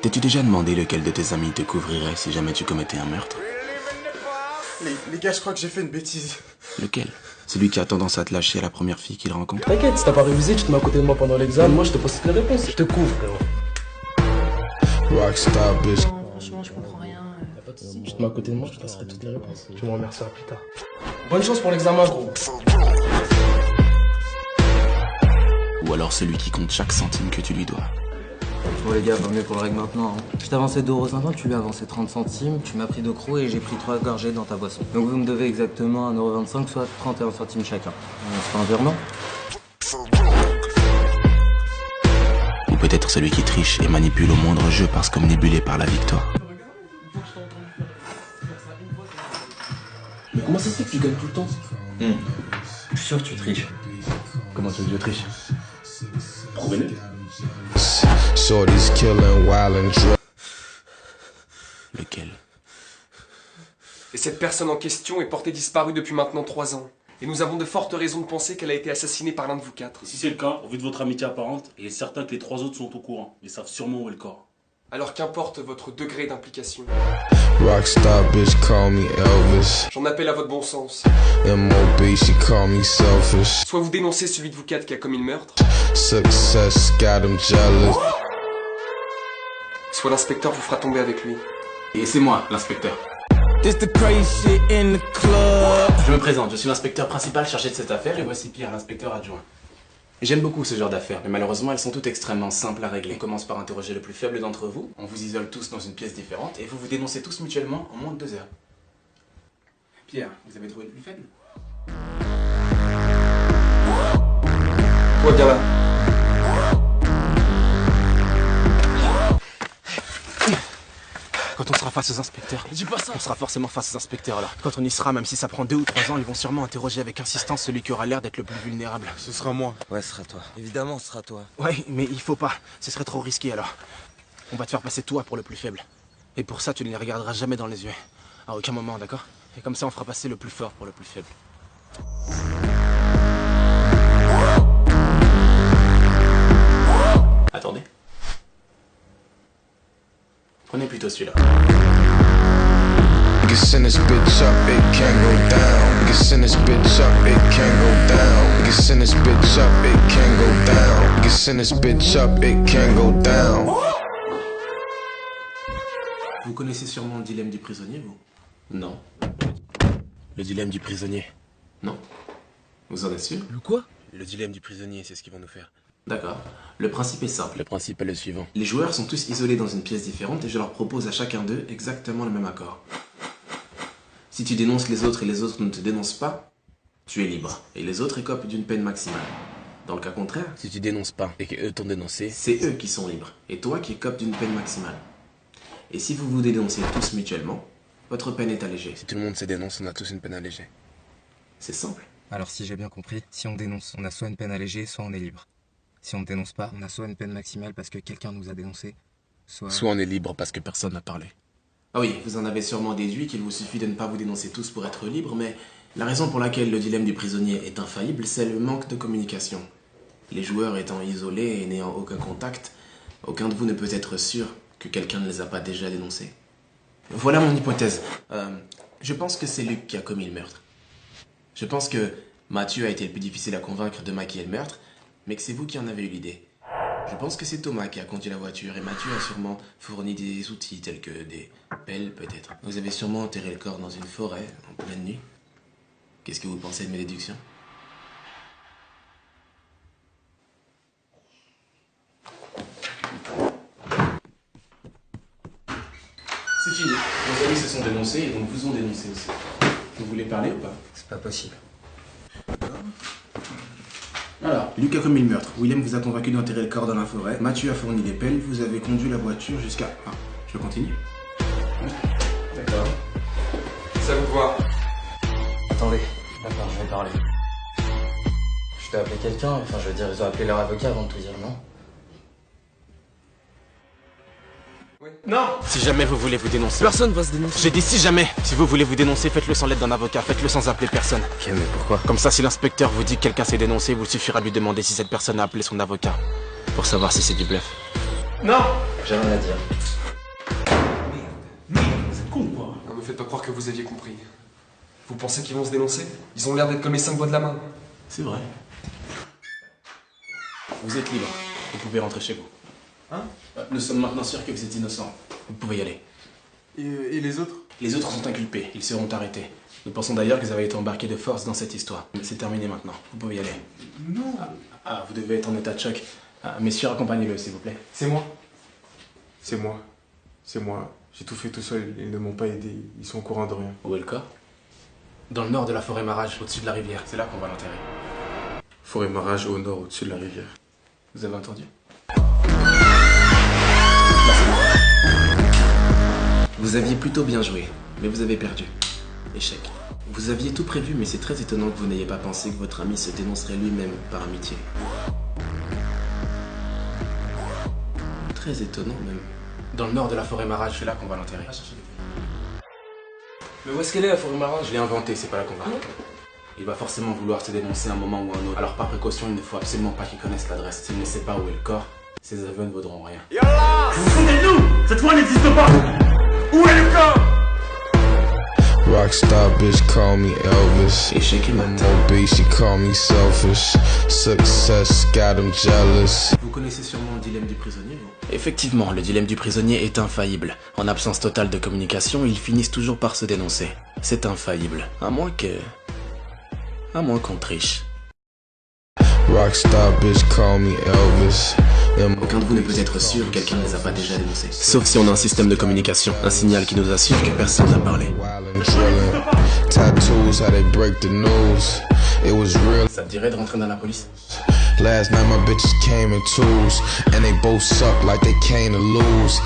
T'es-tu déjà demandé lequel de tes amis te couvrirait si jamais tu commettais un meurtre? Les gars, je crois que j'ai fait une bêtise. Lequel? Celui qui a tendance à te lâcher à la première fille qu'il rencontre? T'inquiète, si t'as pas révisé, tu te mets à côté de moi pendant l'examen. Moi, je te pose toutes les réponses. Je te couvre, frérot. Rockstar bitch. Non, franchement, je comprends rien. Y'a pas de soucis. Tu te mets à côté de moi, je te passerai toutes les réponses. Tu me remercieras plus tard. Bonne chance pour l'examen, gros. Ou alors celui qui compte chaque centime que tu lui dois? Bon les gars, vaut mieux qu'on le règle maintenant. Hein. Je t'ai avancé 2,50 €, tu lui as avancé 30 centimes, tu m'as pris 2 crocs et j'ai pris 3 gorgées dans ta boisson. Donc vous me devez exactement 1,25 €, soit 31 centimes chacun. C'est un virement? Ou peut-être celui qui triche et manipule au moindre jeu parce qu'omnibulé par la victoire. Mais comment ça se fait que tu gagnes tout le temps? Je suis sûr que tu triches. Comment tu veux que je triche? Prouvez-le. Shorty's killing, wild and drunk. Lequel? Et cette personne en question est portée disparue depuis maintenant 3 ans. Et nous avons de fortes raisons de penser qu'elle a été assassinée par l'un de vous 4. Si c'est le cas, au vu de votre amitié apparente, il est certain que les 3 autres sont au courant. Ils savent sûrement où est le corps. Alors qu'importe votre degré d'implication. Rockstar bitch, call me Elvis. J'en appelle à votre bon sens. M.O.B. she call me selfish. Soit vous dénoncez celui de vous 4 qui a commis le meurtre, Success got him jealous. soit l'inspecteur vous fera tomber avec lui. Et c'est moi, l'inspecteur. This the crazy shit in the club. Je me présente, je suis l'inspecteur principal chargé de cette affaire et voici Pierre, l'inspecteur adjoint. J'aime beaucoup ce genre d'affaires, mais malheureusement elles sont toutes extrêmement simples à régler. On commence par interroger le plus faible d'entre vous, on vous isole tous dans une pièce différente et vous vous dénoncez tous mutuellement en moins de 2 heures. Pierre, vous avez trouvé le plus faible? Toi bien là. Quand on sera face aux inspecteurs, dis pas ça. On sera forcément face aux inspecteurs alors. Quand on y sera, même si ça prend 2 ou 3 ans, ils vont sûrement interroger avec insistance celui qui aura l'air d'être le plus vulnérable. Ce sera moi. Ouais, ce sera toi. Évidemment, ce sera toi. Ouais, mais il faut pas. Ce serait trop risqué alors. On va te faire passer toi pour le plus faible. Et pour ça, tu ne les regarderas jamais dans les yeux. À aucun moment, d'accord? Et comme ça, on fera passer le plus fort pour le plus faible. Attendez. Prenez plutôt celui-là. We can send this bitch up, it can go down. We can send this bitch up, it can go down. We can send this bitch up, it can go down. We can send this bitch up, it can go down. Vous connaissez sûrement le dilemme du prisonnier, vous? Non. Le dilemme du prisonnier? Non. Vous en êtes sûr? Le quoi? Le dilemme du prisonnier, c'est ce qu'ils vont nous faire. D'accord. Le principe est simple. Le principe est le suivant. Les joueurs sont tous isolés dans une pièce différente et je leur propose à chacun d'eux exactement le même accord. Si tu dénonces les autres et les autres ne te dénoncent pas, tu es libre. Et les autres écopent d'une peine maximale. Dans le cas contraire, si tu dénonces pas et qu'eux t'ont dénoncé, c'est eux qui sont libres. Et toi qui écopes d'une peine maximale. Et si vous vous dénoncez tous mutuellement, votre peine est allégée. Si tout le monde se dénonce, on a tous une peine allégée. C'est simple. Alors si j'ai bien compris, si on dénonce, on a soit une peine allégée, soit on est libre. Si on ne dénonce pas, on a soit une peine maximale parce que quelqu'un nous a dénoncé, soit on est libre parce que personne n'a parlé. Ah oui, vous en avez sûrement déduit qu'il vous suffit de ne pas vous dénoncer tous pour être libre, mais la raison pour laquelle le dilemme du prisonnier est infaillible, c'est le manque de communication. Les joueurs étant isolés et n'ayant aucun contact, aucun de vous ne peut être sûr que quelqu'un ne les a pas déjà dénoncés. Voilà mon hypothèse. Je pense que c'est Luc qui a commis le meurtre. Je pense que Mathieu a été le plus difficile à convaincre de maquiller le meurtre, mais que c'est vous qui en avez eu l'idée. Je pense que c'est Thomas qui a conduit la voiture et Mathieu a sûrement fourni des outils tels que des pelles peut-être. Vous avez sûrement enterré le corps dans une forêt en pleine nuit. Qu'est-ce que vous pensez de mes déductions? C'est fini. Vos amis se sont dénoncés et donc vous ont dénoncé aussi. Vous voulez parler ou pas? c'est pas possible. Alors, Luc a commis le meurtre. William vous a convaincu d'enterrer le corps dans la forêt. Mathieu a fourni les pelles. Vous avez conduit la voiture jusqu'à... Ah, je continue? D'accord. Ça vous voit. Attendez, d'accord, je vais parler. Je t'ai appelé quelqu'un, enfin je veux dire, ils ont appelé leur avocat avant de tout dire, non? Oui. Non! Si jamais vous voulez vous dénoncer... Personne va se dénoncer. J'ai dit si jamais! Si vous voulez vous dénoncer, faites-le sans l'aide d'un avocat, faites-le sans appeler personne. Ok, mais pourquoi? Comme ça, si l'inspecteur vous dit que quelqu'un s'est dénoncé, il vous suffira de lui demander si cette personne a appelé son avocat. Pour savoir si c'est du bluff. Non! J'ai rien à dire. con ou quoi? Ne me faites pas croire que vous aviez compris. Vous pensez qu'ils vont se dénoncer? Ils ont l'air d'être comme les 5 doigts de la main. C'est vrai. Vous êtes libre. Vous pouvez rentrer chez vous. Hein? Nous sommes maintenant sûrs que vous êtes innocent. Vous pouvez y aller. Et les autres? Les autres sont inculpés. Ils seront arrêtés. Nous pensons d'ailleurs qu'ils avaient été embarqués de force dans cette histoire. Mais c'est terminé maintenant. Vous pouvez y aller. Non. Vous devez être en état de choc. Messieurs, accompagnez-le, s'il vous plaît. C'est moi. C'est moi. C'est moi. J'ai tout fait tout seul. Ils ne m'ont pas aidé. Ils sont au courant de rien. Où est le corps? Dans le nord de la forêt Marage, au-dessus de la rivière. C'est là qu'on va l'enterrer. Forêt Marage au nord, au-dessus de la rivière. Vous avez entendu? Vous aviez plutôt bien joué, mais vous avez perdu. Échec. Vous aviez tout prévu, mais c'est très étonnant que vous n'ayez pas pensé que votre ami se dénoncerait lui-même par amitié. Très étonnant même. Dans le nord de la forêt Marage, c'est là qu'on va l'enterrer. Mais où est-ce qu'elle est la forêt Marage? Je l'ai inventée, c'est pas là qu'on va. Il va forcément vouloir se dénoncer à un moment ou à un autre. Alors par précaution, il ne faut absolument pas qu'il connaisse l'adresse. S'il ne sait pas où est le corps, ses aveux ne vaudront rien. Vous vous foutez de nous? Cette fois n'existe pas! Où est le corps? Rockstar bitch call me Elvis. Échec et mat. MOB, she call me selfish. Success got them jealous. Vous connaissez sûrement le dilemme du prisonnier, vous? Effectivement, le dilemme du prisonnier est infaillible. En absence totale de communication, ils finissent toujours par se dénoncer. C'est infaillible. À moins qu'on triche. Rockstar bitch call me Elvis. Aucun de vous ne peut être sûr que quelqu'un ne les a pas déjà dénoncés. Sauf si on a un système de communication, un signal qui nous assure que personne n'a parlé. Tattoos, how they break the news. It was real. Ça te dirait de rentrer dans la police? Last night my bitches came in twos, and they both suck like they came to lose.